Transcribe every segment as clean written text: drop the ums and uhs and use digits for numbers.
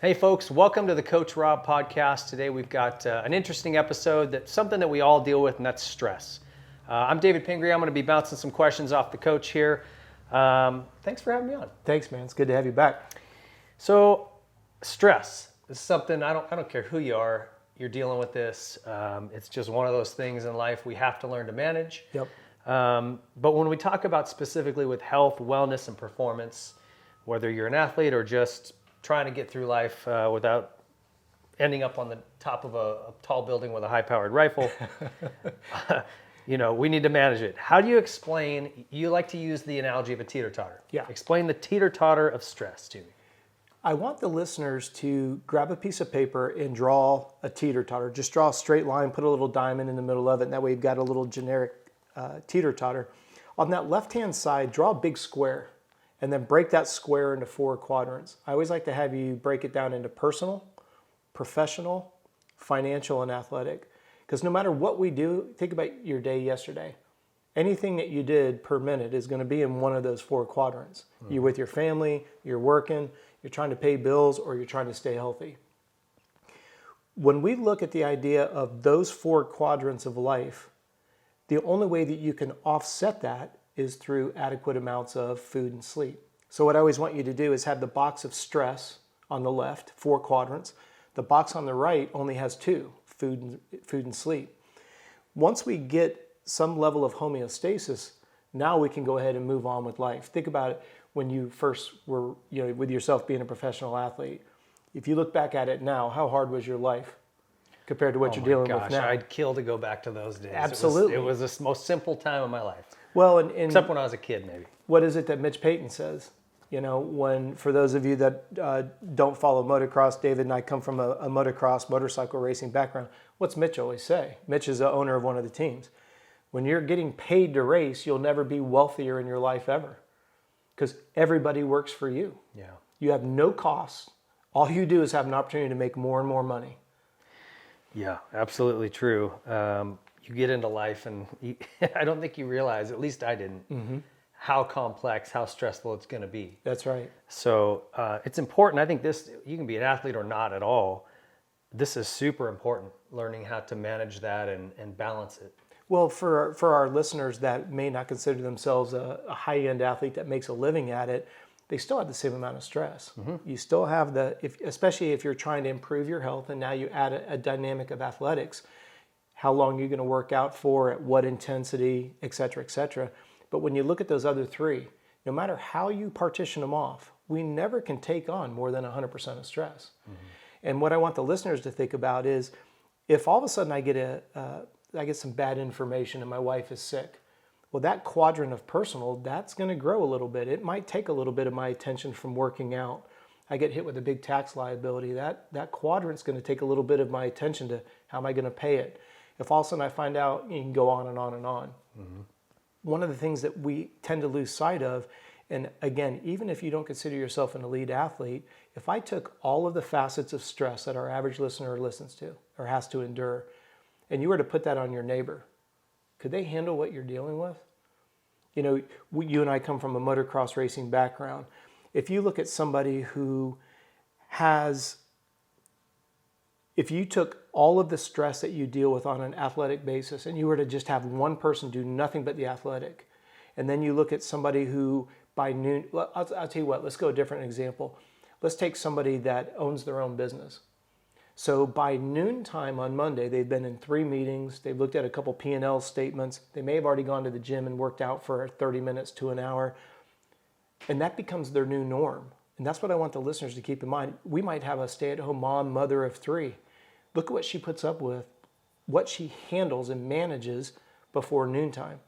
Hey folks, welcome to the Coach Robb podcast. Today we've got an interesting episode, that's something that we all deal with, and that's stress. I'm David Pingree. I'm going to be bouncing some questions off the coach here. Thanks for having me on. Thanks, man. It's good to have you back. So, stress is something, I don't care who you are, you're dealing with this. It's just one of those things in life we have to learn to manage. Yep. But when we talk about specifically with health, wellness, and performance, whether you're an athlete or just trying to get through life without ending up on the top of a tall building with a high-powered rifle, we need to manage it. How do you explain, you like to use the analogy of a teeter-totter. Yeah. Explain the teeter-totter of stress to me. I want the listeners to grab a piece of paper and draw a teeter-totter. Just draw a straight line, put a little diamond in the middle of it, and that way you've got a little generic teeter-totter. On that left-hand side, draw a big square, and then break that square into 4 quadrants. I always like to have you break it down into personal, professional, financial, and athletic. Because no matter what we do, think about your day yesterday. Anything that you did per minute is going to be in one of those 4 quadrants. Mm-hmm. You're with your family, you're working, you're trying to pay bills, or you're trying to stay healthy. When we look at the idea of those 4 quadrants of life, the only way that you can offset that is through adequate amounts of food and sleep. So what I always want you to do is have the box of stress on the left, 4 quadrants. The box on the right only has 2, food and sleep. Once we get some level of homeostasis, now we can go ahead and move on with life. Think about it when you first were, with yourself being a professional athlete. If you look back at it now, how hard was your life compared to what you're dealing with now? I'd kill to go back to those days. Absolutely. It was the most simple time of my life. Well, except when I was a kid, maybe. What is it that Mitch Payton says? For those of you that don't follow motocross, David and I come from a motocross, motorcycle racing background. What's Mitch always say? Mitch is the owner of one of the teams. When you're getting paid to race, you'll never be wealthier in your life ever, because everybody works for you. Yeah. You have no costs. All you do is have an opportunity to make more and more money. Yeah, absolutely true. You get into life and I don't think you realize, at least I didn't, mm-hmm. how complex, how stressful it's going to be. That's right. So it's important. I think you can be an athlete or not at all. This is super important, learning how to manage that and balance it. Well, for our listeners that may not consider themselves a high-end athlete that makes a living at it, they still have the same amount of stress. Mm-hmm. You still have especially if you're trying to improve your health and now you add a dynamic of athletics. How long you're going to work out for, at what intensity, et cetera, et cetera. But when you look at those other 3, no matter how you partition them off, we never can take on more than 100% of stress. Mm-hmm. And what I want the listeners to think about is, if all of a sudden I get some bad information and my wife is sick, well, that quadrant of personal, that's going to grow a little bit. It might take a little bit of my attention from working out. I get hit with a big tax liability. That quadrant's going to take a little bit of my attention to how am I going to pay it. If all of a sudden I find out, you can go on and on and on. Mm-hmm. One of the things that we tend to lose sight of, and again, even if you don't consider yourself an elite athlete, if I took all of the facets of stress that our average listener listens to or has to endure, and you were to put that on your neighbor, could they handle what you're dealing with? You and I come from a motocross racing background. If you look at somebody who if you took all of the stress that you deal with on an athletic basis and you were to just have one person do nothing but the athletic, and then you look at somebody who by noon, I'll tell you what, let's go a different example. Let's take somebody that owns their own business. So by noontime on Monday, they've been in 3 meetings, they've looked at a couple P&L statements, they may have already gone to the gym and worked out for 30 minutes to an hour, and that becomes their new norm. And that's what I want the listeners to keep in mind. We might have a stay-at-home mom, mother of 3. Look at what she puts up with, what she handles and manages before noontime.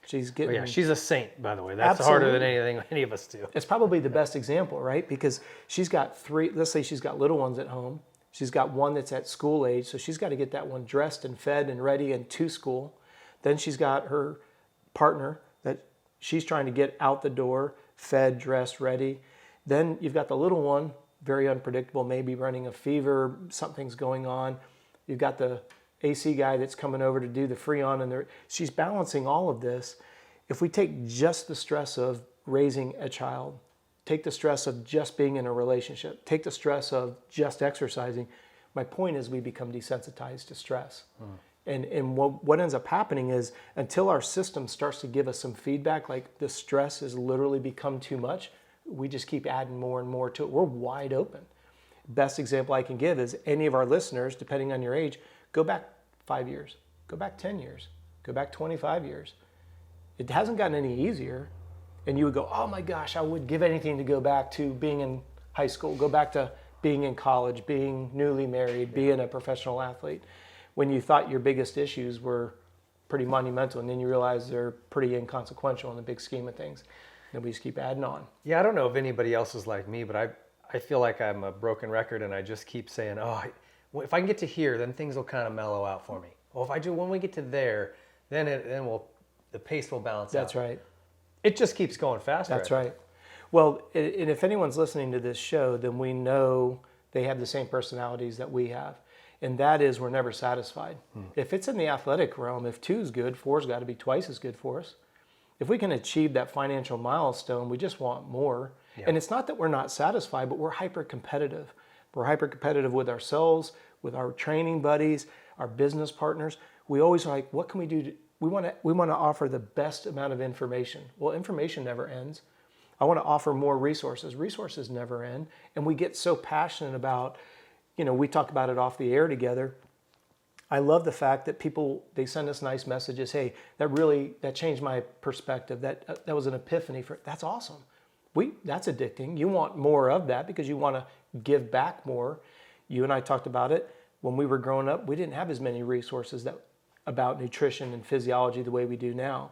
She's getting... she's a saint, by the way. That's harder than anything any of us do. It's probably the best example, right? Because she's got 3, let's say she's got little ones at home. She's got one that's at school age, so she's got to get that one dressed and fed and ready and to school. Then she's got her partner that she's trying to get out the door, fed, dressed, ready. Then you've got the little one, very unpredictable, maybe running a fever, something's going on. You've got the AC guy that's coming over to do the Freon, and she's balancing all of this. If we take just the stress of raising a child, take the stress of just being in a relationship, take the stress of just exercising. My point is we become desensitized to stress. And what ends up happening is until our system starts to give us some feedback, like the stress has literally become too much, we just keep adding more and more to it. We're wide open. Best example I can give is any of our listeners, depending on your age, go back 5 years, go back 10 years, go back 25 years. It hasn't gotten any easier. And you would go, oh my gosh, I would give anything to go back to being in high school, go back to being in college, being newly married, being a professional athlete. When you thought your biggest issues were pretty monumental, and then you realize they're pretty inconsequential in the big scheme of things. And we just keep adding on. Yeah, I don't know if anybody else is like me, but I feel like I'm a broken record, and I just keep saying, if I can get to here, then things will kind of mellow out for me. Well, when we get to there, then the pace will balance out. That's right. It just keeps going faster. That's right. Well, and if anyone's listening to this show, then we know they have the same personalities that we have. And that is, we're never satisfied. If it's in the athletic realm, if 2 is good, 4's got to be twice as good for us. If we can achieve that financial milestone, we just want more. Yeah. And it's not that we're not satisfied, but we're hyper competitive. We're hyper competitive with ourselves, with our training buddies, our business partners. We always are like, what can we do? We want to offer the best amount of information. Well, information never ends. I want to offer more resources. Resources never end. And we get so passionate about, we talk about it off the air together. I love the fact that people, they send us nice messages. Hey, that changed my perspective. That was an epiphany. That's awesome. That's addicting. You want more of that because you want to give back more. You and I talked about it. When we were growing up, we didn't have as many resources about nutrition and physiology the way we do now.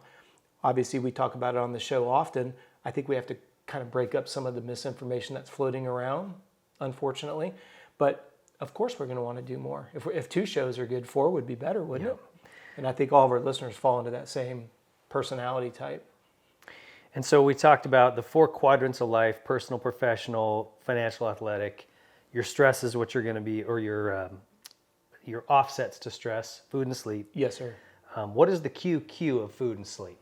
Obviously, we talk about it on the show often. I think we have to kind of break up some of the misinformation that's floating around, unfortunately. But of course, we're going to want to do more. If 2 shows are good, 4 would be better, wouldn't it? And I think all of our listeners fall into that same personality type. And so we talked about the 4 quadrants of life: personal, professional, financial, athletic. Your stress is what you're going to be, or your offsets to stress: food and sleep. Yes, sir. What is the QQ of food and sleep?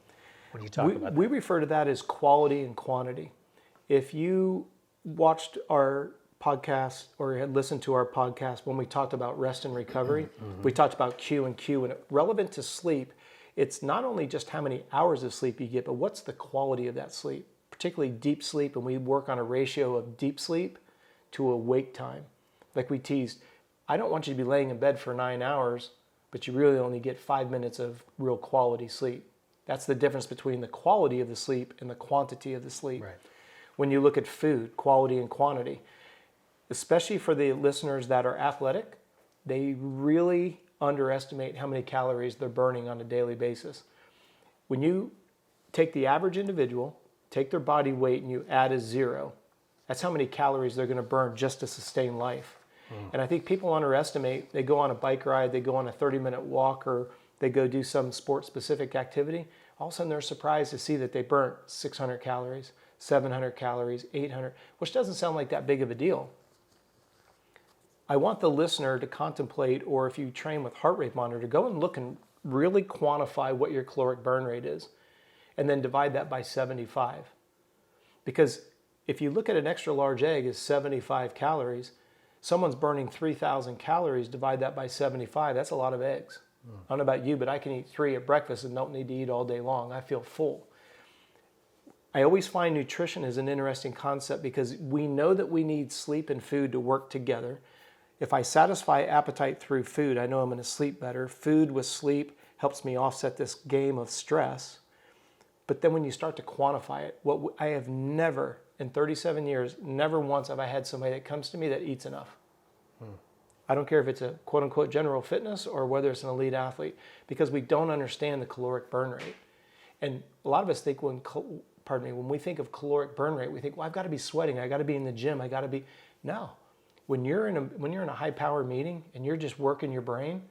When you talk about that? We refer to that as quality and quantity. If you watched our podcast or had listened to our podcast when we talked about rest and recovery, we talked about Q and Q, and relevant to sleep, it's not only just how many hours of sleep you get, but what's the quality of that sleep, particularly deep sleep. And we work on a ratio of deep sleep to awake time. Like we teased, I don't want you to be laying in bed for 9 hours, but you really only get 5 minutes of real quality sleep. That's the difference between the quality of the sleep and the quantity of the sleep. Right. When you look at food, quality and quantity, especially for the listeners that are athletic, they really underestimate how many calories they're burning on a daily basis. When you take the average individual, take their body weight, and you add a 0, that's how many calories they're going to burn just to sustain life. And I think people underestimate, they go on a bike ride, they go on a 30-minute walk, or they go do some sport-specific activity. All of a sudden they're surprised to see that they burnt 600 calories, 700 calories, 800, which doesn't sound like that big of a deal. I want the listener to contemplate, or if you train with heart rate monitor, go and look and really quantify what your caloric burn rate is, and then divide that by 75. Because if you look at an extra large egg as 75 calories, someone's burning 3,000 calories, divide that by 75, that's a lot of eggs. I don't know about you, but I can eat 3 at breakfast and don't need to eat all day long. I feel full. I always find nutrition is an interesting concept because we know that we need sleep and food to work together. If I satisfy appetite through food, I know I'm going to sleep better. Food with sleep helps me offset this game of stress. But then when you start to quantify it, I have never, in 37 years, never once have I had somebody that comes to me that eats enough. I don't care if it's a quote-unquote general fitness or whether it's an elite athlete, because we don't understand the caloric burn rate. And a lot of us think when we think of caloric burn rate, we think, well, I've got to be sweating, I got to be in the gym, I got to be. No. When you're in a high-power meeting and you're just working your brain,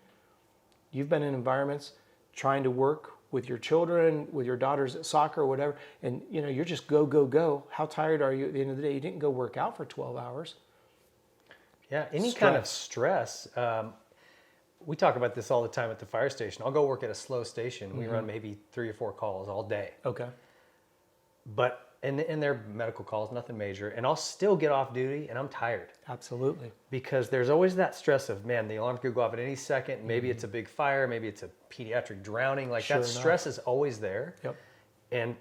you've been in environments trying to work with your children, with your daughters at soccer or whatever, and you're just go, go, go. How tired are you at the end of the day? You didn't go work out for 12 hours. Yeah, any kind of stress. We talk about this all the time at the fire station. I'll go work at a slow station. We run maybe 3 or 4 calls all day. Okay. but and they're medical calls, nothing major, and I'll still get off duty and I'm tired. Absolutely. Because there's always that stress of, man, the alarm could go off at any second. Maybe it's a big fire, maybe it's a pediatric drowning. Like Sure that enough. stress is always there. Yep. And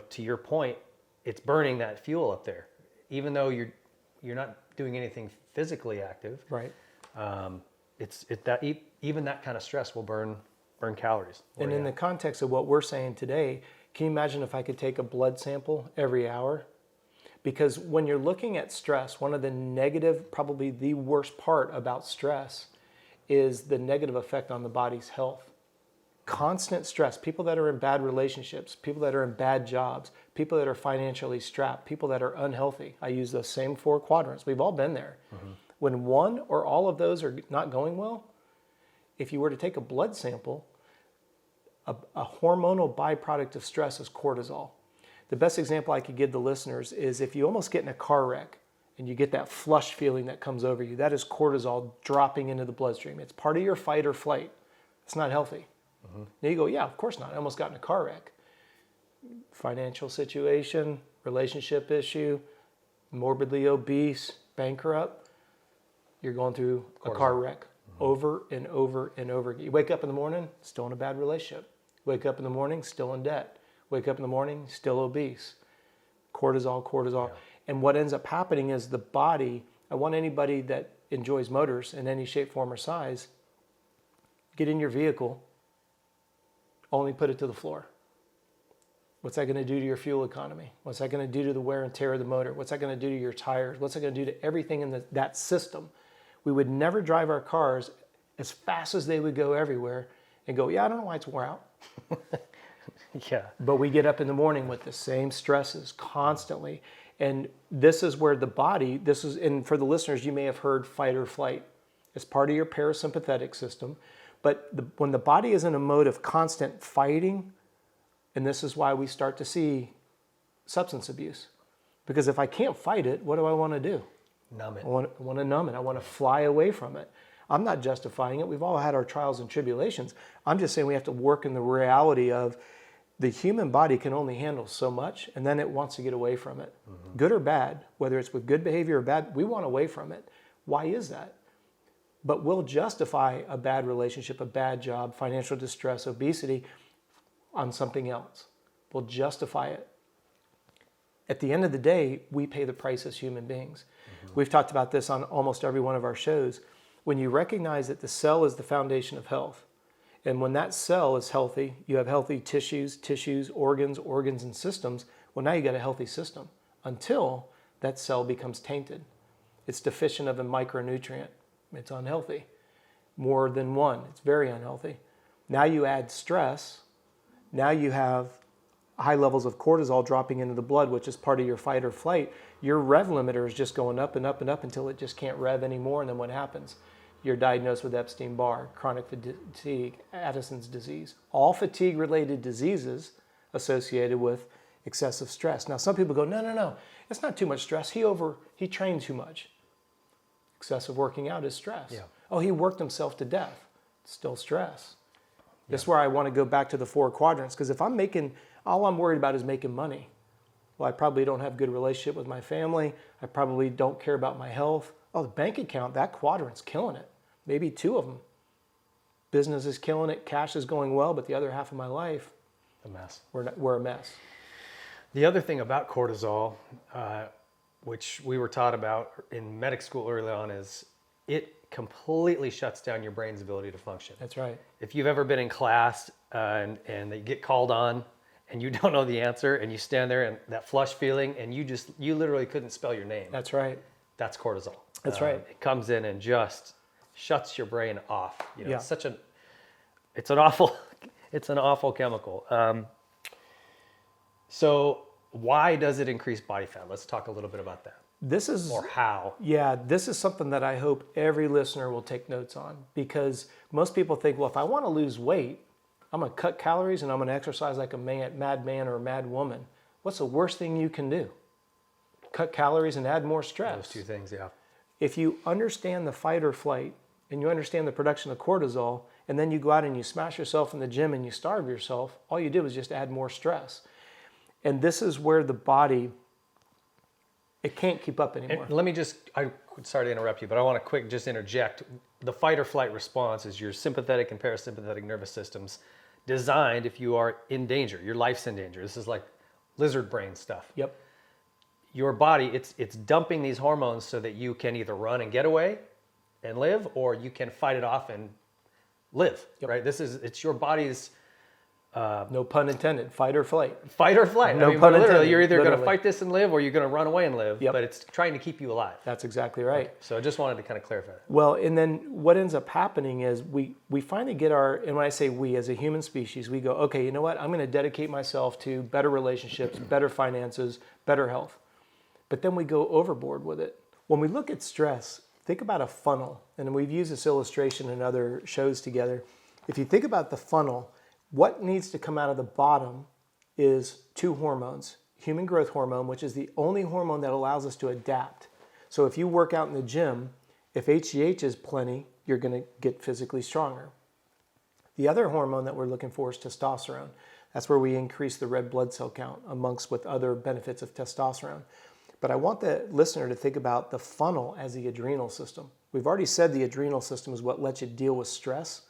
to your point, it's burning that fuel up there, even though you're not doing anything physically active. Right. Even that kind of stress will burn calories. And in the context of what we're saying today, can you imagine if I could take a blood sample every hour? Because when you're looking at stress, one of the negative, probably the worst part about stress is the negative effect on the body's health. Constant stress, people that are in bad relationships, people that are in bad jobs, people that are financially strapped, people that are unhealthy. I use those same 4 quadrants. We've all been there. Mm-hmm. When one or all of those are not going well, if you were to take a blood sample, a hormonal byproduct of stress is cortisol. The best example I could give the listeners is if you almost get in a car wreck and you get that flush feeling that comes over you, that is cortisol dropping into the bloodstream. It's part of your fight or flight. It's not healthy. Mm-hmm. Now you go, yeah, of course not. I almost got in a car wreck. Financial situation, relationship issue, morbidly obese, bankrupt. You're going through a car wreck over and over and over again. You wake up in the morning, still in a bad relationship. Wake up in the morning, still in debt. Wake up in the morning, still obese. Cortisol. Yeah. And what ends up happening is the body, I want anybody that enjoys motors in any shape, form, or size, get in your vehicle, only put it to the floor. What's that going to do to your fuel economy? What's that going to do to the wear and tear of the motor? What's that going to do to your tires? What's that going to do to everything in that system? We would never drive our cars as fast as they would go everywhere and go, yeah, I don't know why it's wore out. Yeah. But we get up in the morning with the same stresses constantly. And this is where the body, and for the listeners, you may have heard fight or flight. It's part of your parasympathetic system. But when the body is in a mode of constant fighting, and this is why we start to see substance abuse. Because if I can't fight it, what do I want to do? Numb it. I want to numb it. I want to fly away from it. I'm not justifying it. We've all had our trials and tribulations. I'm just saying we have to work in the reality of the human body can only handle so much, and then it wants to get away from it. Mm-hmm. Good or bad, whether it's with good behavior or bad, we want away from it. Why is that? But we'll justify a bad relationship, a bad job, financial distress, obesity on something else. We'll justify it. At the end of the day, we pay the price as human beings. Mm-hmm. We've talked about this on almost every one of our shows. When you recognize that the cell is the foundation of health, and when that cell is healthy, you have healthy tissues, organs, and systems. Well, now you got a healthy system until that cell becomes tainted. It's deficient of a micronutrient. It's unhealthy. More than one, it's very unhealthy. Now you add stress. Now you have high levels of cortisol dropping into the blood, which is part of your fight or flight. Your rev limiter is just going up and up and up until it just can't rev anymore. And then what happens? You're diagnosed with Epstein-Barr, chronic fatigue, Addison's disease, all fatigue-related diseases associated with excessive stress. Now, some people go, no, it's not too much stress. He trained too much. Excessive working out is stress. Yeah. Oh, he worked himself to death. Still stress. Yeah. This is where I want to go back to the 4 quadrants, because if all I'm worried about is making money. Well, I probably don't have a good relationship with my family. I probably don't care about my health. Oh, the bank account, that quadrant's killing it. Maybe 2 of them. Business is killing it, cash is going well, but the other half of my life, a mess. We're a mess. The other thing about cortisol, which we were taught about in medic school early on, is it completely shuts down your brain's ability to function. That's right. If you've ever been in class and they get called on and you don't know the answer and you stand there and that flush feeling and you literally couldn't spell your name. That's right. That's cortisol. That's right. It comes in and just shuts your brain off. Yeah. It's an awful chemical. So why does it increase body fat? Let's talk a little bit about that. Or how. Yeah, this is something that I hope every listener will take notes on, because most people think, well, if I want to lose weight, I'm going to cut calories and I'm going to exercise like a madman or a mad woman. What's the worst thing you can do? Cut calories and add more stress. Those 2 things, yeah. If you understand the fight or flight and you understand the production of cortisol, and then you go out and you smash yourself in the gym and you starve yourself, all you did was just add more stress. And this is where the body, it can't keep up anymore. And let me just, sorry to interrupt you, but I want to just interject. The fight or flight response is your sympathetic and parasympathetic nervous systems designed if you are in danger, your life's in danger. This is like lizard brain stuff. Yep. Your body, it's dumping these hormones so that you can either run and get away and live, or you can fight it off and live, right? It's your body's... no pun intended, fight or flight. Fight or flight. No pun literally, intended. you're either going to fight this and live, or you're going to run away and live, Yep. but it's trying to keep you alive. That's exactly right. Okay. So I just wanted to kind of clarify that. Well, and then what ends up happening is we finally get and when I say we, as a human species, we go, okay, you know what? I'm going to dedicate myself to better relationships, better finances, better health. But then we go overboard with it. When we look at stress, think about a funnel. And we've used this illustration in other shows together. If you think about the funnel, what needs to come out of the bottom is two hormones. Human growth hormone, which is the only hormone that allows us to adapt. So if you work out in the gym, if HGH is plenty, you're going to get physically stronger. The other hormone that we're looking for is testosterone. That's where we increase the red blood cell count amongst with other benefits of testosterone. But I want the listener to think about the funnel as the adrenal system. We've already said the adrenal system is what lets you deal with stress.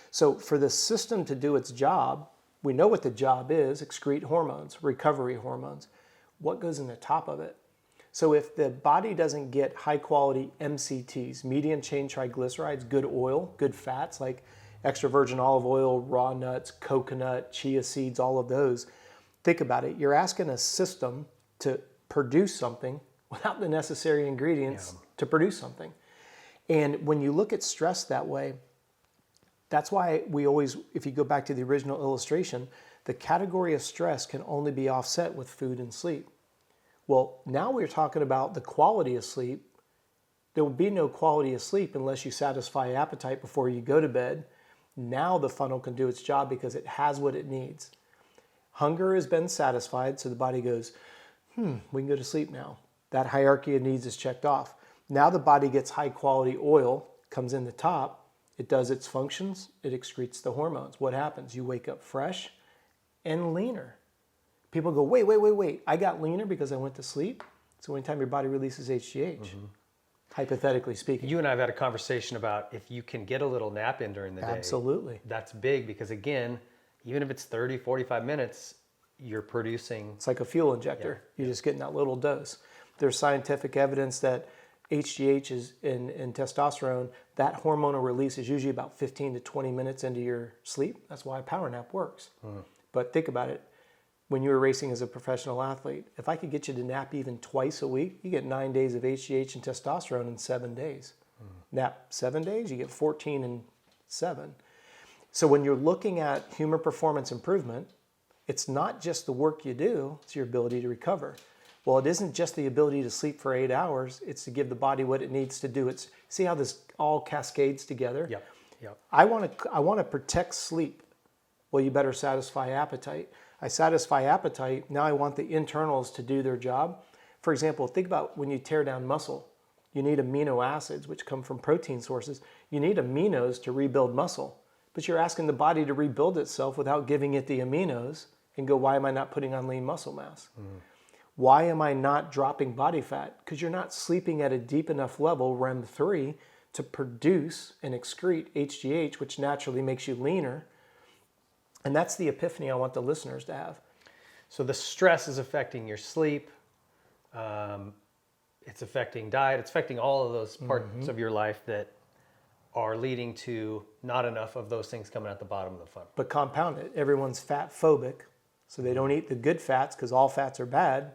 So for the system to do its job, we know what the job is: excrete hormones, recovery hormones. What goes in the top of it? So if the body doesn't get high quality MCTs, medium chain triglycerides, good oil, good fats like extra virgin olive oil, raw nuts, coconut, chia seeds, all of those, think about it. You're asking a system to produce something without the necessary ingredients to produce something. And when you look at stress that way, that's why we always, if you go back to the original illustration, the category of stress can only be offset with food and sleep. Well, now we're talking about the quality of sleep. There will be no quality of sleep unless you satisfy appetite before you go to bed. Now the funnel can do its job because it has what it needs. Hunger has been satisfied, so the body goes, we can go to sleep now. That hierarchy of needs is checked off. Now the body gets high quality oil, comes in the top, it does its functions, it excretes the hormones. What happens? You wake up fresh and leaner. People go, wait. I got leaner because I went to sleep? It's the only time your body releases HGH, hypothetically speaking. You and I have had a conversation about if you can get a little nap in during the day. Absolutely. That's big because, again, even if it's 30, 45 minutes, you're producing... It's like a fuel injector. You're just getting that little dose. There's scientific evidence that HGH is in testosterone, that hormonal release is usually about 15 to 20 minutes into your sleep. That's why a power nap works. But think about it. When you were racing as a professional athlete, if I could get you to nap even twice a week, you get 9 days of HGH and testosterone in 7 days. Nap 7 days, you get 14 in 7. So when you're looking at human performance improvement, it's not just the work you do, it's your ability to recover. Well, it isn't just the ability to sleep for 8 hours, it's to give the body what it needs to do. It's see how this all cascades together? Yep. I want to protect sleep. Well, you better satisfy appetite. I satisfy appetite, now I want the internals to do their job. For example, think about when you tear down muscle. You need amino acids, which come from protein sources. You need aminos to rebuild muscle. But you're asking the body to rebuild itself without giving it the aminos and go, why am I not putting on lean muscle mass? Why am I not dropping body fat? Because you're not sleeping at a deep enough level, REM 3, to produce and excrete HGH, which naturally makes you leaner. And that's the epiphany I want the listeners to have. So the stress is affecting your sleep. It's affecting diet. It's affecting all of those parts of your life that are leading to not enough of those things coming out the bottom of the funnel. But compound it. Everyone's fat phobic, so they don't eat the good fats because all fats are bad.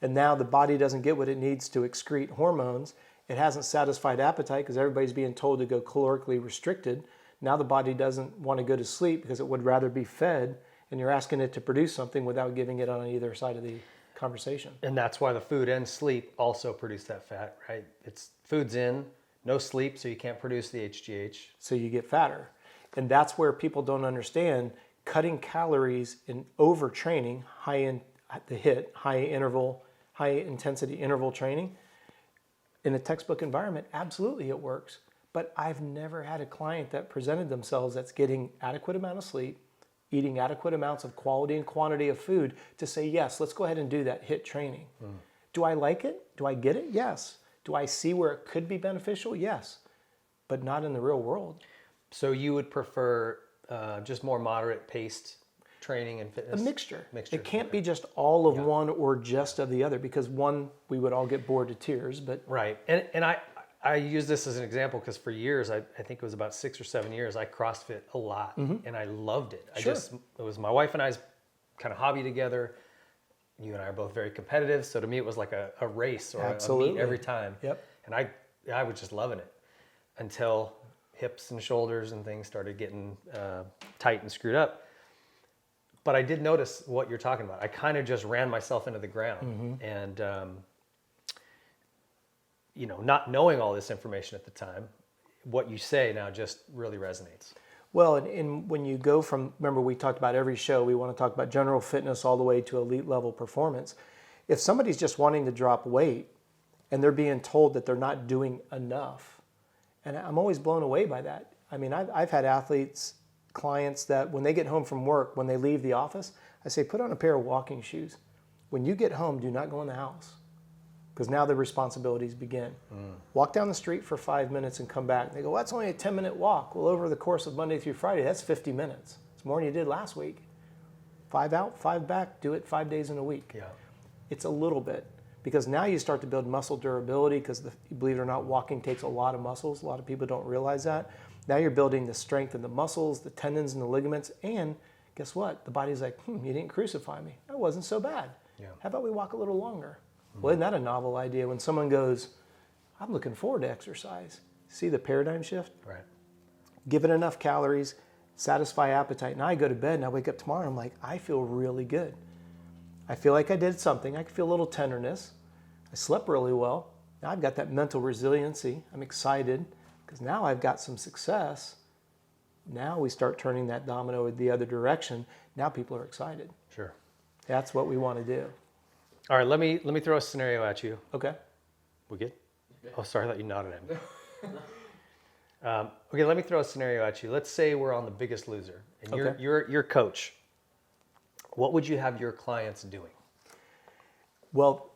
And now the body doesn't get what it needs to excrete hormones. It hasn't satisfied appetite because everybody's being told to go calorically restricted. Now the body doesn't want to go to sleep because it would rather be fed, and you're asking it to produce something without giving it on either side of the conversation. And that's why the food and sleep also produce that fat, right? It's food's in, no sleep, so you can't produce the HGH. So you get fatter. And that's where people don't understand cutting calories in overtraining, high intensity interval training. In a textbook environment, absolutely it works. But I've never had a client that presented themselves that's getting adequate amount of sleep, eating adequate amounts of quality and quantity of food to say, yes, let's go ahead and do that HIIT training. Do I like it? Do I get it? Yes. Do I see where it could be beneficial? Yes. But not in the real world. So you would prefer just more moderate paced training and fitness? A mixture. It can't okay. be just all of one or just of the other, because one, we would all get bored to tears. But right. And I use this as an example because for years, I think it was about 6 or 7 years, I CrossFit a lot and I loved it. It was my wife and I's kind of hobby together. You and I are both very competitive. So to me, it was like a race or a meet every time. Yep. And I was just loving it until hips and shoulders and things started getting tight and screwed up. But I did notice what you're talking about. I kind of just ran myself into the ground and, not knowing all this information at the time, what you say now just really resonates. Well, and when you go from, remember we talked about every show, we want to talk about general fitness all the way to elite level performance. If somebody's just wanting to drop weight and they're being told that they're not doing enough, and I'm always blown away by that. I mean, I've had athletes, clients that when they get home from work, when they leave the office, I say, put on a pair of walking shoes. When you get home, do not go in the house, because now the responsibilities begin. Walk down the street for 5 minutes and come back. They go, well, that's only a 10-minute walk. Well, over the course of Monday through Friday, that's 50 minutes. It's more than you did last week. 5 out, 5 back, do it 5 days in a week. Yeah. It's a little bit, because now you start to build muscle durability, because believe it or not, walking takes a lot of muscles. A lot of people don't realize that. Now you're building the strength in the muscles, the tendons and the ligaments, and guess what? The body's like, you didn't crucify me. That wasn't so bad. Yeah. How about we walk a little longer? Well, isn't that a novel idea when someone goes, I'm looking forward to exercise. See the paradigm shift? Right. Give it enough calories, satisfy appetite. Now I go to bed and I wake up tomorrow, I'm like, I feel really good. I feel like I did something. I can feel a little tenderness. I slept really well. Now I've got that mental resiliency. I'm excited because now I've got some success. Now we start turning that domino the other direction. Now people are excited. Sure. That's what we want to do. All right, let me throw a scenario at you. Okay. We good? Oh, sorry, I thought you nodded at me. Okay, let me throw a scenario at you. Let's say we're on The Biggest Loser, and you're coach. What would you have your clients doing? Well,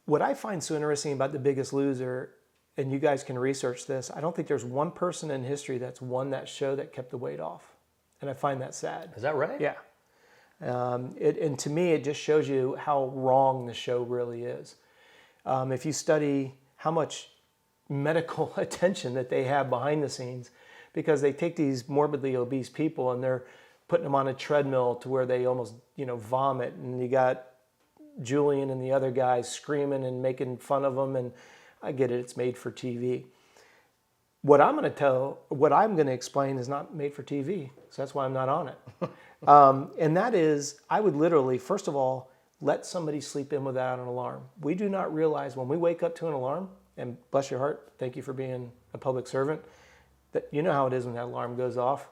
what I find so interesting about The Biggest Loser, and you guys can research this, I don't think there's one person in history that's won that show that kept the weight off. And I find that sad. Is that right? Yeah. And to me, it just shows you how wrong the show really is. If you study how much medical attention that they have behind the scenes, because they take these morbidly obese people and they're putting them on a treadmill to where they almost, vomit, and you got Julian and the other guys screaming and making fun of them, and I get it, it's made for TV. What I'm going to explain is not made for TV, so that's why I'm not on it. And that is, I would literally, first of all, let somebody sleep in without an alarm. We do not realize when we wake up to an alarm, and bless your heart, thank you for being a public servant, that you know how it is when that alarm goes off.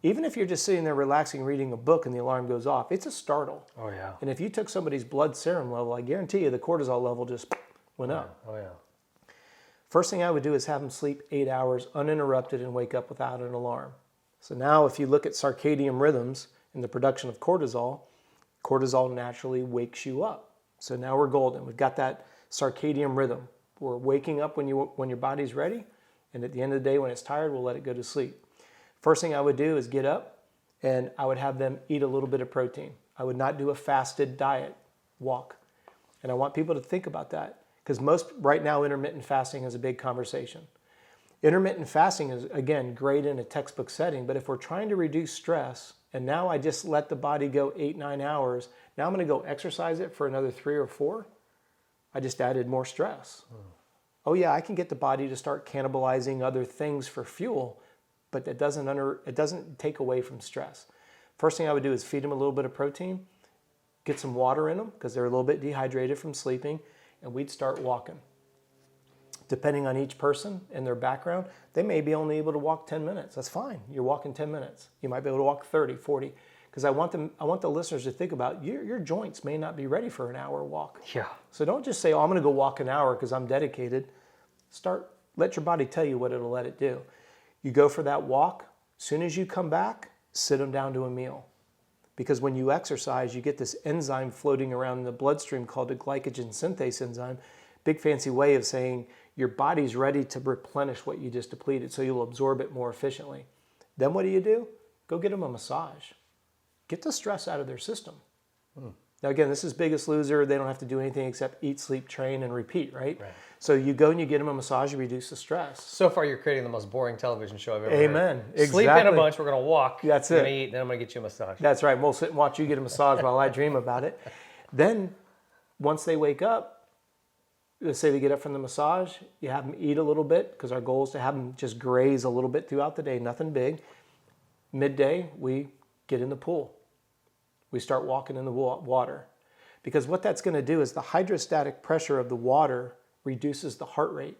Even if you're just sitting there relaxing, reading a book, and the alarm goes off, it's a startle. Oh, yeah. And if you took somebody's blood serum level, I guarantee you the cortisol level just went up. Oh, yeah. First thing I would do is have them sleep 8 hours uninterrupted and wake up without an alarm. So now if you look at circadian rhythms and the production of cortisol, cortisol naturally wakes you up. So now we're golden. We've got that circadian rhythm. We're waking up when your body's ready, and at the end of the day when it's tired, we'll let it go to sleep. First thing I would do is get up, and I would have them eat a little bit of protein. I would not do a fasted diet, walk. And I want people to think about that, because right now intermittent fasting is a big conversation. Intermittent fasting is, again, great in a textbook setting, but if we're trying to reduce stress, and now I just let the body go 8-9 hours, now I'm going to go exercise it for another 3 or 4, I just added more stress. Oh yeah, I can get the body to start cannibalizing other things for fuel, but it doesn't take away from stress. First thing I would do is feed them a little bit of protein, get some water in them because they're a little bit dehydrated from sleeping, and we'd start walking. Depending on each person and their background, they may be only able to walk 10 minutes. That's fine. You're walking 10 minutes. You might be able to walk 30, 40. Because I want the listeners to think about your joints may not be ready for an hour walk. Yeah. So don't just say, oh, I'm going to go walk an hour because I'm dedicated. Let your body tell you what it'll let it do. You go for that walk. As soon as you come back, sit them down to a meal. Because when you exercise, you get this enzyme floating around in the bloodstream called a glycogen synthase enzyme. Big fancy way of saying your body's ready to replenish what you just depleted, so you'll absorb it more efficiently. Then what do? Go get them a massage. Get the stress out of their system. Now again, this is Biggest Loser. They don't have to do anything except eat, sleep, train, and repeat, right? So you go and you get them a massage, you reduce the stress. So far, you're creating the most boring television show I've ever heard. Amen. Exactly. Sleep in a bunch, we're going to walk. That's we're it. going to eat, then I'm going to get you a massage. That's right. We'll sit and watch you get a massage while I dream about it. Then, once they wake up, let's say they get up from the massage, you have them eat a little bit, because our goal is to have them just graze a little bit throughout the day, nothing big. Midday, we get in the pool. We start walking in the water. Because what that's going to do is the hydrostatic pressure of the water reduces the heart rate.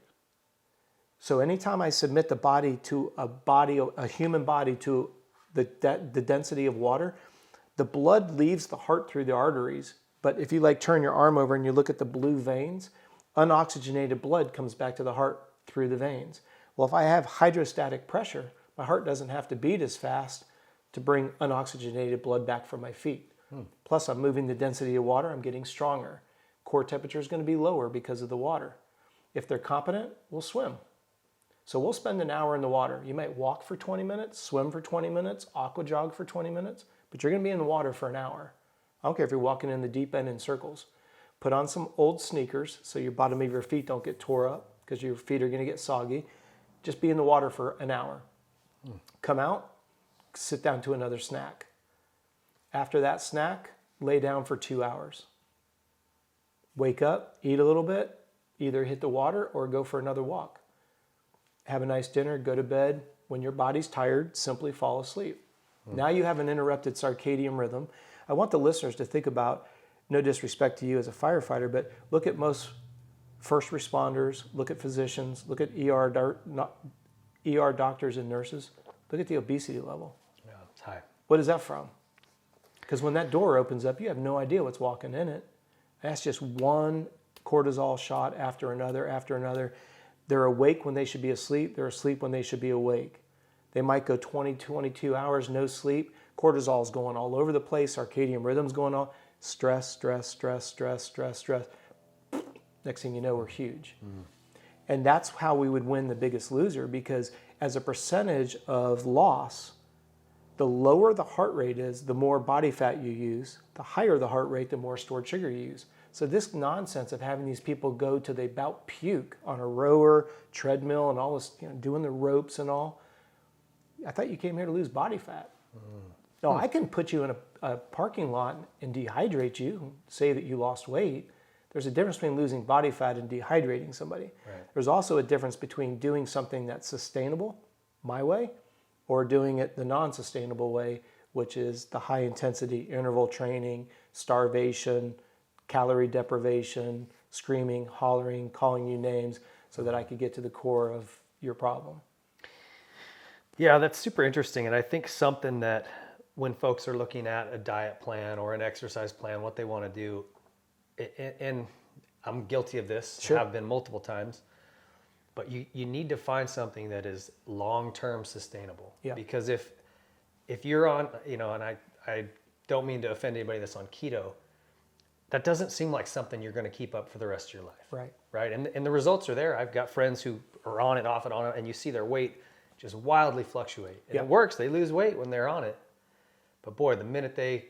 So anytime I submit the body to a human body to the density of water, the blood leaves the heart through the arteries. But if you turn your arm over and you look at the blue veins, unoxygenated blood comes back to the heart through the veins. Well, if I have hydrostatic pressure, my heart doesn't have to beat as fast to bring unoxygenated blood back from my feet. Plus, I'm moving the density of water, I'm getting stronger. Core temperature is going to be lower because of the water. If they're competent, we'll swim. So we'll spend an hour in the water. You might walk for 20 minutes, swim for 20 minutes, aqua jog for 20 minutes, but you're going to be in the water for an hour. I don't care if you're walking in the deep end in circles. Put on some old sneakers so your bottom of your feet don't get tore up because your feet are going to get soggy. Just be in the water for an hour. Come out, sit down to another snack. After that snack, lay down for 2 hours. Wake up, eat a little bit, either hit the water or go for another walk. Have a nice dinner, go to bed. When your body's tired, simply fall asleep. Now you have an interrupted circadian rhythm. I want the listeners to think about, no disrespect to you as a firefighter, but look at most first responders, look at physicians, look at ER doctors and nurses. Look at the obesity level. Yeah, it's high. What is that from? Because when that door opens up, you have no idea what's walking in it. That's just one cortisol shot after another, after another. They're awake when they should be asleep. They're asleep when they should be awake. They might go 20, 22 hours, no sleep. Cortisol's going all over the place. Circadian rhythm's going on. Stress, stress, stress, stress, stress, stress. Next thing you know, we're huge. And that's how we would win the Biggest Loser, because as a percentage of loss, the lower the heart rate is, the more body fat you use. The higher the heart rate, the more stored sugar you use. So this nonsense of having these people go to they about puke on a rower, treadmill, and all this, doing the ropes and all. I thought you came here to lose body fat. No, I can put you in a parking lot and dehydrate you, say that you lost weight. There's a difference between losing body fat and dehydrating somebody. Right. There's also a difference between doing something that's sustainable, my way, or doing it the non-sustainable way, which is the high-intensity interval training, starvation, calorie deprivation, screaming, hollering, calling you names, so that I could get to the core of your problem. Yeah, that's super interesting. And I think something that when folks are looking at a diet plan or an exercise plan, what they want to do, and I'm guilty of this, Sure. have been multiple times, but you need to find something that is long-term sustainable. Yeah. Because if you're on, and I don't mean to offend anybody that's on keto, that doesn't seem like something you're going to keep up for the rest of your life. Right. Right. And the results are there. I've got friends who are on it, off it, on it, and you see their weight just wildly fluctuate. And Yeah. it works. They lose weight when they're on it. But boy, the minute they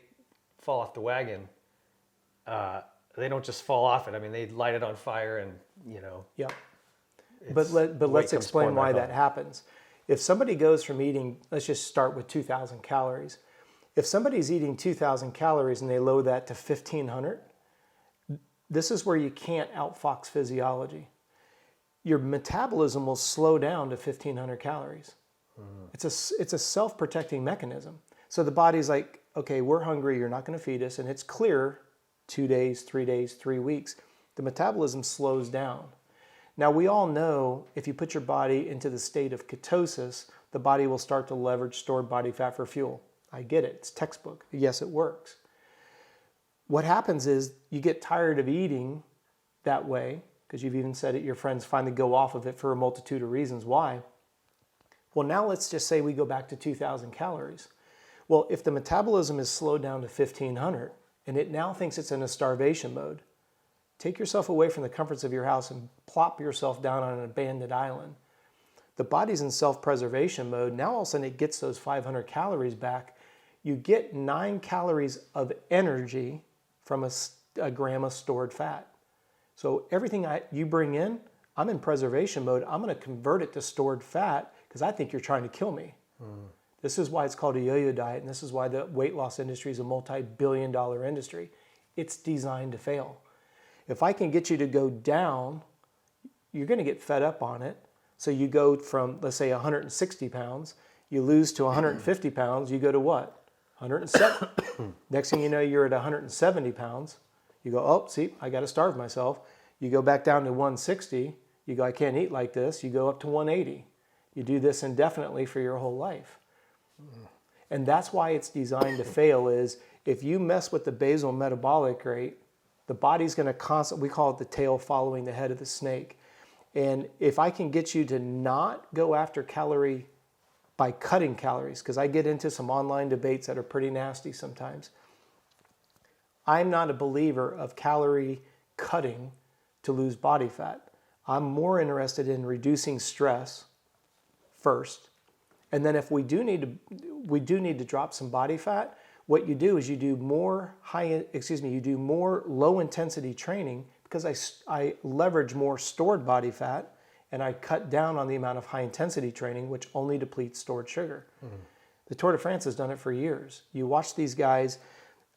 fall off the wagon, they don't just fall off it. I mean, they light it on fire and, Yeah. But let's explain why that happens. If somebody goes from eating, let's just start with 2,000 calories. If somebody's eating 2,000 calories and they lower that to 1,500, this is where you can't outfox physiology. Your metabolism will slow down to 1,500 calories. It's a self-protecting mechanism. So the body's like, okay, we're hungry, you're not going to feed us, and it's clear 2 days, 3 days, 3 weeks. The metabolism slows down. Now, we all know if you put your body into the state of ketosis, the body will start to leverage stored body fat for fuel. I get it. It's textbook. Yes, it works. What happens is you get tired of eating that way, because you've even said it, your friends finally go off of it for a multitude of reasons. Why? Well, now let's just say we go back to 2,000 calories. Well, if the metabolism is slowed down to 1500 and it now thinks it's in a starvation mode, take yourself away from the comforts of your house and plop yourself down on an abandoned island. The body's in self-preservation mode. Now all of a sudden it gets those 500 calories back. You get 9 calories of energy from a gram of stored fat. So everything you bring in, I'm in preservation mode. I'm going to convert it to stored fat because I think you're trying to kill me. This is why it's called a yo-yo diet, and this is why the weight loss industry is a multi-billion-dollar industry. It's designed to fail. If I can get you to go down, you're going to get fed up on it. So you go from, let's say, 160 pounds, you lose to 150 pounds, you go to what? 107. Next thing you know, you're at 170 pounds. You go, oh, see, I got to starve myself. You go back down to 160. You go, I can't eat like this. You go up to 180. You do this indefinitely for your whole life. And that's why it's designed to fail is if you mess with the basal metabolic rate, the body's going to constantly, we call it the tail following the head of the snake. And if I can get you to not go after calorie by cutting calories, because I get into some online debates that are pretty nasty sometimes. I'm not a believer of calorie cutting to lose body fat. I'm more interested in reducing stress first. And then if we do need to drop some body fat, what you do is you do more low intensity training because I leverage more stored body fat and I cut down on the amount of high intensity training, which only depletes stored sugar. The Tour de France has done it for years. You watch these guys,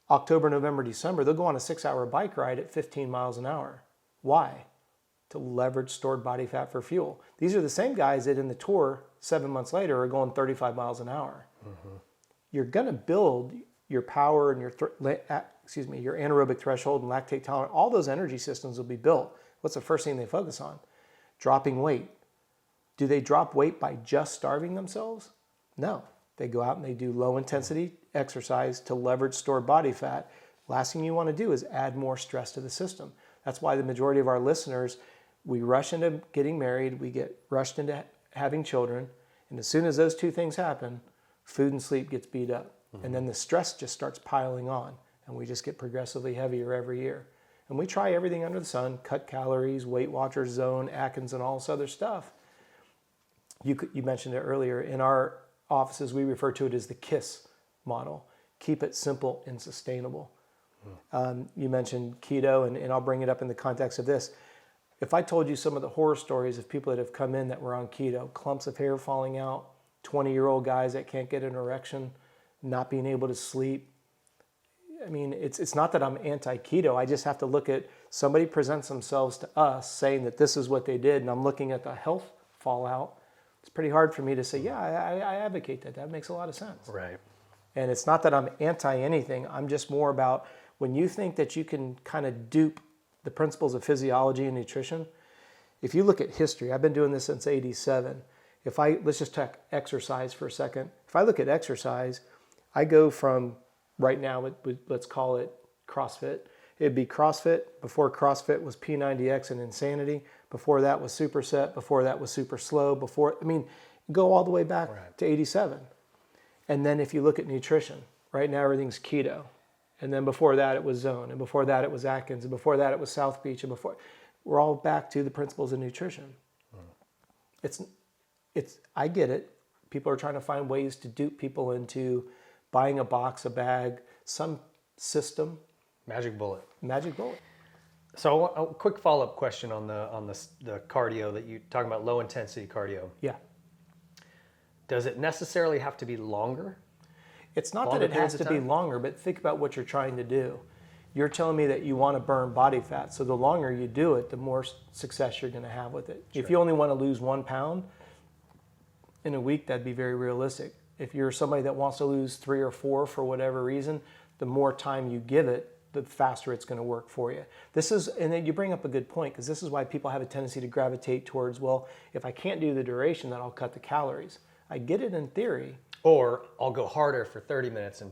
October, November, December, they'll go on a 6-hour bike ride at 15 miles an hour. Why? To leverage stored body fat for fuel. These are the same guys that in the Tour 7 months later are going 35 miles an hour. You're going to build your power and your anaerobic threshold and lactate tolerance. All those energy systems will be built. What's the first thing they focus on? Dropping weight. Do they drop weight by just starving themselves? No. They go out and they do low intensity exercise to leverage stored body fat. Last thing you want to do is add more stress to the system. That's why the majority of our listeners, we rush into getting married, we get rushed into having children, and as soon as those two things happen, food and sleep gets beat up. And then the stress just starts piling on, and we just get progressively heavier every year. And we try everything under the sun, cut calories, Weight Watchers Zone, Atkins, and all this other stuff. You mentioned it earlier. In our offices, we refer to it as the KISS model. Keep it simple and sustainable. You mentioned keto, and I'll bring it up in the context of this. If I told you some of the horror stories of people that have come in that were on keto, clumps of hair falling out, 20-year-old guys that can't get an erection, not being able to sleep. I mean, it's not that I'm anti-keto. I just have to look at somebody presents themselves to us saying that this is what they did, and I'm looking at the health fallout. It's pretty hard for me to say, yeah, I advocate that. That makes a lot of sense. Right. And it's not that I'm anti-anything. I'm just more about when you think that you can kind of dupe the principles of physiology and nutrition. If you look at history, I've been doing this since '87. Let's just take exercise for a second. If I look at exercise, I go from right now, let's call it CrossFit. It'd be CrossFit. Before CrossFit was P90X and Insanity. Before that was Superset. Before that was Super Slow. Go all the way back to '87. And then if you look at nutrition, right now everything's keto. And then before that it was Zone. And before that it was Atkins. And before that it was South Beach. And we're all back to the principles of nutrition. I get it. People are trying to find ways to dupe people into buying a box, a bag, some system. Magic bullet. Magic bullet. So a quick follow-up question on the cardio that you talking about, low intensity cardio. Yeah. Does it necessarily have to be longer? It's not that it has to be longer, but think about what you're trying to do. You're telling me that you want to burn body fat. So the longer you do it, the more success you're going to have with it. Sure. If you only want to lose 1 pound in a week, that'd be very realistic. If you're somebody that wants to lose 3 or 4 for whatever reason, the more time you give it, the faster it's going to work for you. And then you bring up a good point, because this is why people have a tendency to gravitate towards, well, if I can't do the duration, then I'll cut the calories. I get it in theory. Or I'll go harder for 30 minutes and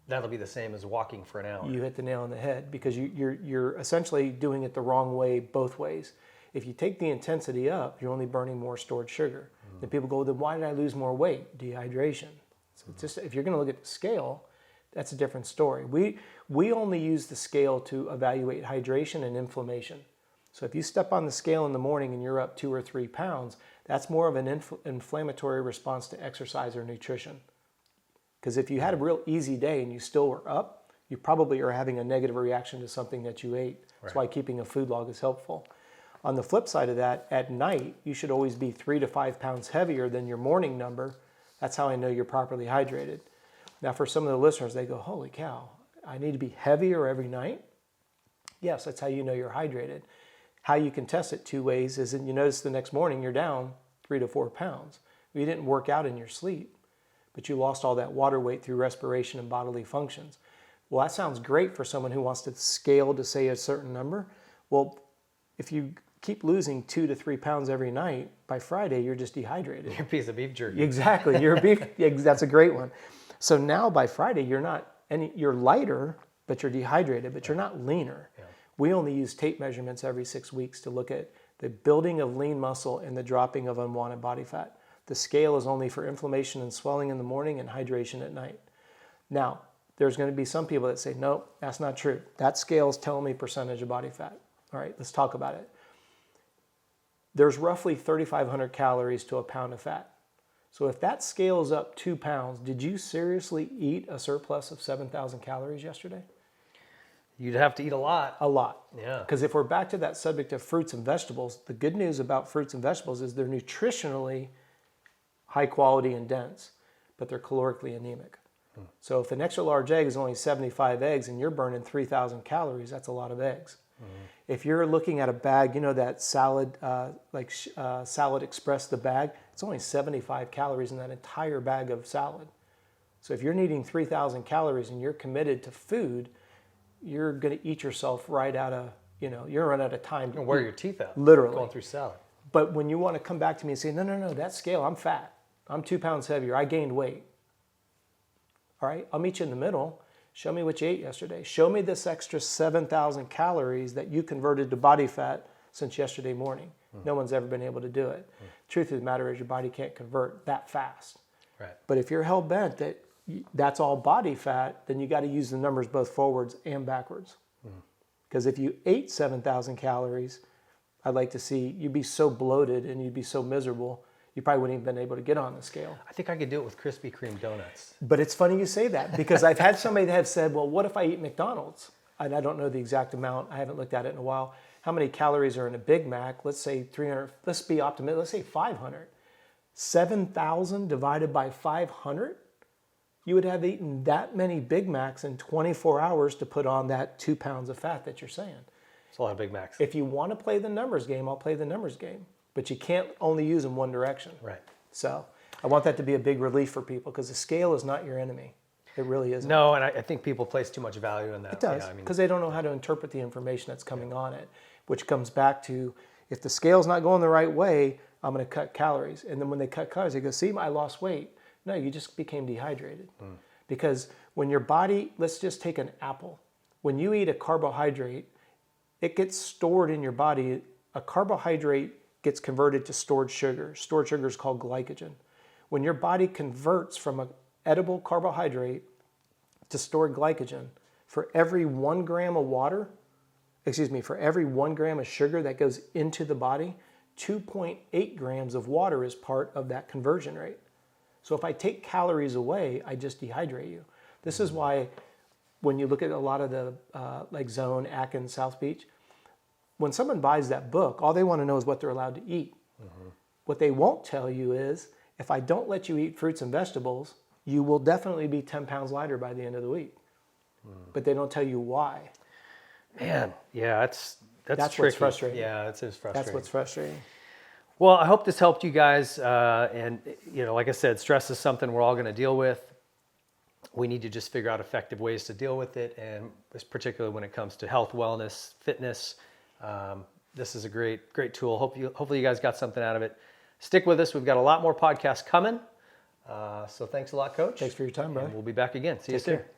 that'll be the same as walking for an hour. You hit the nail on the head, because you're essentially doing it the wrong way both ways. If you take the intensity up, you're only burning more stored sugar. Then people go, then why did I lose more weight? Dehydration. So just if you're going to look at the scale, that's a different story. We only use the scale to evaluate hydration and inflammation. So if you step on the scale in the morning and you're up 2 or 3 pounds, that's more of an inflammatory response to exercise or nutrition. Because if you had a real easy day and you still were up, you probably are having a negative reaction to something that you ate. That's why keeping a food log is helpful. On the flip side of that, at night, you should always be 3 to 5 pounds heavier than your morning number. That's how I know you're properly hydrated. Now, for some of the listeners, they go, holy cow, I need to be heavier every night? Yes, that's how you know you're hydrated. How you can test it 2 ways is that you notice the next morning you're down 3 to 4 pounds. You didn't work out in your sleep, but you lost all that water weight through respiration and bodily functions. Well, that sounds great for someone who wants to scale to say a certain number. Well, if you keep losing 2 to 3 pounds every night, by Friday you're just dehydrated. You're a piece of beef jerky. Exactly. You're a beef. That's a great one. So now by Friday you're lighter, but you're dehydrated, but you're not leaner. Yeah. We only use tape measurements every 6 weeks to look at the building of lean muscle and the dropping of unwanted body fat. The scale is only for inflammation and swelling in the morning and hydration at night. Now, there's going to be some people that say, no, that's not true. That scale is telling me percentage of body fat. All right, let's talk about it. There's roughly 3,500 calories to a pound of fat. So if that scale is up 2 pounds, did you seriously eat a surplus of 7,000 calories yesterday? You'd have to eat a lot. A lot. Yeah. Because if we're back to that subject of fruits and vegetables, the good news about fruits and vegetables is they're nutritionally high quality and dense, but they're calorically anemic. So if an extra large egg is only 75 eggs and you're burning 3,000 calories, that's a lot of eggs. If you're looking at a bag, you know that salad, Salad Express, the bag, it's only 75 calories in that entire bag of salad. So if you're needing 3,000 calories and you're committed to food, you're going to eat yourself right out of, you're going to run out of time. You're going to wear your teeth out. Literally. Going through salad. But when you want to come back to me and say, no, that scale, I'm fat. I'm 2 pounds heavier. I gained weight. All right, I'll meet you in the middle. Show me what you ate yesterday. Show me this extra 7,000 calories that you converted to body fat since yesterday morning. No one's ever been able to do it. Truth of the matter is your body can't convert that fast. Right. But if you're hell-bent that that's all body fat, then you got to use the numbers both forwards and backwards. Because if you ate 7,000 calories, I'd like to see you'd be so bloated and you'd be so miserable, you probably wouldn't even been able to get on the scale. I think I could do it with Krispy Kreme donuts. But it's funny you say that because I've had somebody that have said, well, what if I eat McDonald's? And I don't know the exact amount. I haven't looked at it in a while. How many calories are in a Big Mac? Let's say 300. Let's be optimistic. Let's say 500. 7,000 divided by 500? You would have eaten that many Big Macs in 24 hours to put on that 2 pounds of fat that you're saying. It's a lot of Big Macs. If you want to play the numbers game, I'll play the numbers game. But you can't only use them one direction. Right. So I want that to be a big relief for people because the scale is not your enemy. It really isn't. No, and I think people place too much value in that. It does, because they don't know how to interpret the information that's coming on it, which comes back to if the scale's not going the right way, I'm going to cut calories. And then when they cut calories, they go, see, I lost weight. No, you just became dehydrated. Because when your body, let's just take an apple. When you eat a carbohydrate, it gets stored in your body. A carbohydrate gets converted to stored sugar. Stored sugar is called glycogen. When your body converts from an edible carbohydrate to stored glycogen, for every 1 gram of for every 1 gram of sugar that goes into the body, 2.8 grams of water is part of that conversion rate. So if I take calories away, I just dehydrate you. This is why when you look at a lot of the like Zone, Atkins, South Beach, when someone buys that book, all they want to know is what they're allowed to eat. What they won't tell you is, if I don't let you eat fruits and vegetables, you will definitely be 10 pounds lighter by the end of the week. But they don't tell you why. Man, yeah, that's tricky. What's frustrating. Yeah, it's frustrating. That's what's frustrating. Well, I hope this helped you guys. And like I said, stress is something we're all going to deal with. We need to just figure out effective ways to deal with it, and particularly when it comes to health, wellness, fitness. This is a great tool. Hopefully you guys got something out of it. Stick with us. We've got a lot more podcasts coming. So thanks a lot, Coach. Thanks for your time, bro. We'll be back again. See you soon. Take care.